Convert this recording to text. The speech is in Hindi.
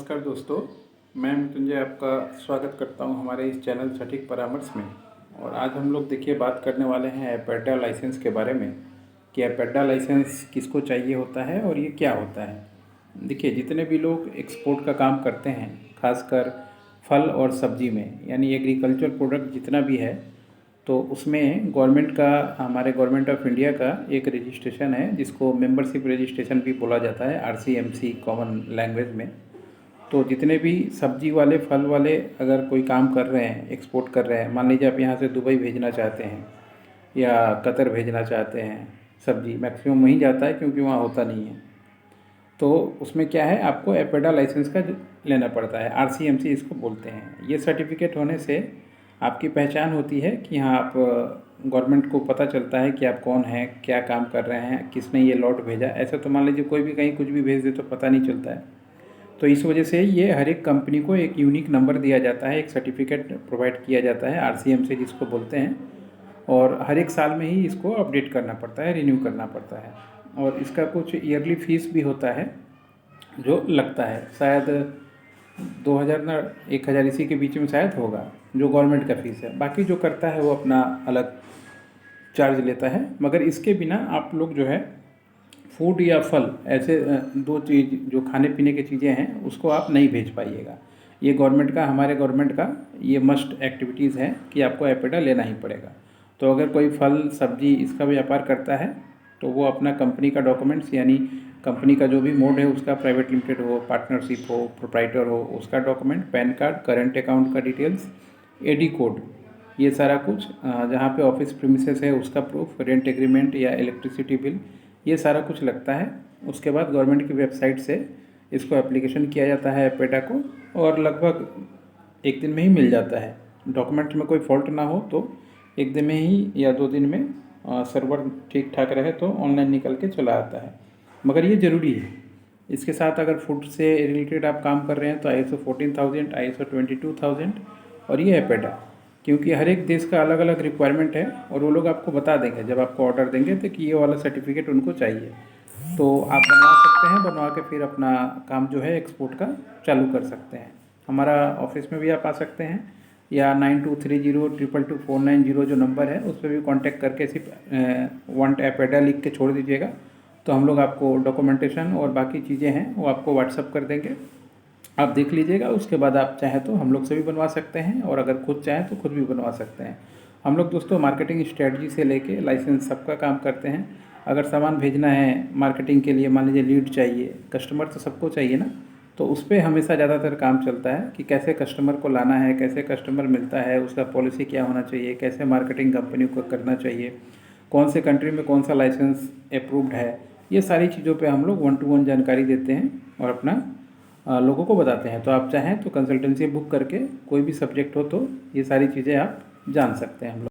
नमस्कार दोस्तों, मैं मृत्युंजय आपका स्वागत करता हूं हमारे इस चैनल सटीक परामर्श में। और आज हम लोग देखिए बात करने वाले हैं एपेडा लाइसेंस के बारे में कि एपेडा लाइसेंस किसको चाहिए होता है और ये क्या होता है। देखिए, जितने भी लोग एक्सपोर्ट का काम करते हैं, खासकर फल और सब्जी में, यानी एग्रीकल्चर प्रोडक्ट जितना भी है, तो उसमें गवर्नमेंट का, हमारे गवर्नमेंट ऑफ इंडिया का एक रजिस्ट्रेशन है जिसको मेंबरशिप रजिस्ट्रेशन भी बोला जाता है, RCMC कॉमन लैंग्वेज में। तो जितने भी सब्जी वाले, फल वाले अगर कोई काम कर रहे हैं, एक्सपोर्ट कर रहे हैं, मान लीजिए आप यहाँ से दुबई भेजना चाहते हैं या कतर भेजना चाहते हैं, सब्जी मैक्सिमम वहीं जाता है क्योंकि वहाँ होता नहीं है। तो उसमें क्या है, आपको एपेडा लाइसेंस का लेना पड़ता है, RCMC इसको बोलते हैं। ये सर्टिफिकेट होने से आपकी पहचान होती है कि हाँ, आप गवर्नमेंट को पता चलता है कि आप कौन हैं, क्या काम कर रहे हैं, किसने ये लॉट भेजा। ऐसा तो मान लीजिए कोई भी कहीं कुछ भी भेज दे तो पता नहीं चलता है। तो इस वजह से ये हर एक कंपनी को एक यूनिक नंबर दिया जाता है, एक सर्टिफिकेट प्रोवाइड किया जाता है, RCMC जिसको बोलते हैं। और हर एक साल में ही इसको अपडेट करना पड़ता है, रिन्यू करना पड़ता है। और इसका कुछ ईयरली फीस भी होता है जो लगता है, शायद 2000 ना 1000 इसी के बीच में शायद होगा, जो गवर्नमेंट का फीस है। बाकी जो करता है वो अपना अलग चार्ज लेता है। मगर इसके बिना आप लोग जो है फूड या फल, ऐसे दो चीज़ जो खाने पीने की चीज़ें हैं, उसको आप नहीं भेज पाइएगा। ये गवर्नमेंट का, हमारे गवर्नमेंट का ये मस्ट एक्टिविटीज़ है कि आपको एपेडा लेना ही पड़ेगा। तो अगर कोई फल सब्जी इसका व्यापार करता है तो वो अपना कंपनी का डॉक्यूमेंट्स, यानी कंपनी का जो भी मोड है उसका, प्राइवेट लिमिटेड हो, पार्टनरशिप हो, प्रोप्राइटर हो, उसका document, pan card, current account का डिटेल्स, AD कोड, ये सारा कुछ, जहाँ पे ऑफिस प्रीमिसेस है उसका प्रूफ, रेंट एग्रीमेंट या इलेक्ट्रिसिटी बिल, ये सारा कुछ लगता है। उसके बाद गवर्नमेंट की वेबसाइट से इसको एप्लीकेशन किया जाता है एपेडा को, और लगभग एक दिन में ही मिल जाता है। डॉक्यूमेंट में कोई फॉल्ट ना हो तो एक दिन में ही या 2 दिन में, सर्वर ठीक ठाक रहे तो ऑनलाइन निकल के चला आता है। मगर ये ज़रूरी है। इसके साथ अगर फूड से रिलेटेड आप काम कर रहे हैं तो ISO 14000, ISO 22000 और ये एपेडा, क्योंकि हर एक देश का अलग अलग रिक्वायरमेंट है और वो लोग आपको बता देंगे जब आपको ऑर्डर देंगे तो कि ये वाला सर्टिफिकेट उनको चाहिए। तो आप बनवा सकते हैं, बनवा के फिर अपना काम जो है एक्सपोर्ट का चालू कर सकते हैं। हमारा ऑफिस में भी आप आ सकते हैं, या 9230222490 जो नंबर है उस पर भी कांटेक्ट करके सिर्फ वांट एपेडा लिख के छोड़ दीजिएगा, तो हम लोग आपको डॉक्यूमेंटेशन और बाकी चीज़ें हैं वो आपको व्हाट्सअप कर देंगे। आप देख लीजिएगा, उसके बाद आप चाहें तो हम लोग से भी बनवा सकते हैं, और अगर खुद चाहें तो खुद भी बनवा सकते हैं। हम लोग दोस्तों मार्केटिंग स्ट्रेटजी से लेके लाइसेंस सबका काम करते हैं। अगर सामान भेजना है मार्केटिंग के लिए, मान लीजिए लीड चाहिए, कस्टमर तो सबको चाहिए ना, तो उस पर हमेशा ज़्यादातर काम चलता है कि कैसे कस्टमर को लाना है, कैसे कस्टमर मिलता है, उसका पॉलिसी क्या होना चाहिए, कैसे मार्केटिंग कंपनी को करना चाहिए, कौन से कंट्री में कौन सा लाइसेंस अप्रूव्ड है, ये सारी चीज़ों पे हम लोग 1 to 1 जानकारी देते हैं और अपना लोगों को बताते हैं। तो आप चाहें तो कंसल्टेंसी बुक करके कोई भी सब्जेक्ट हो तो ये सारी चीज़ें आप जान सकते हैं हम लोग।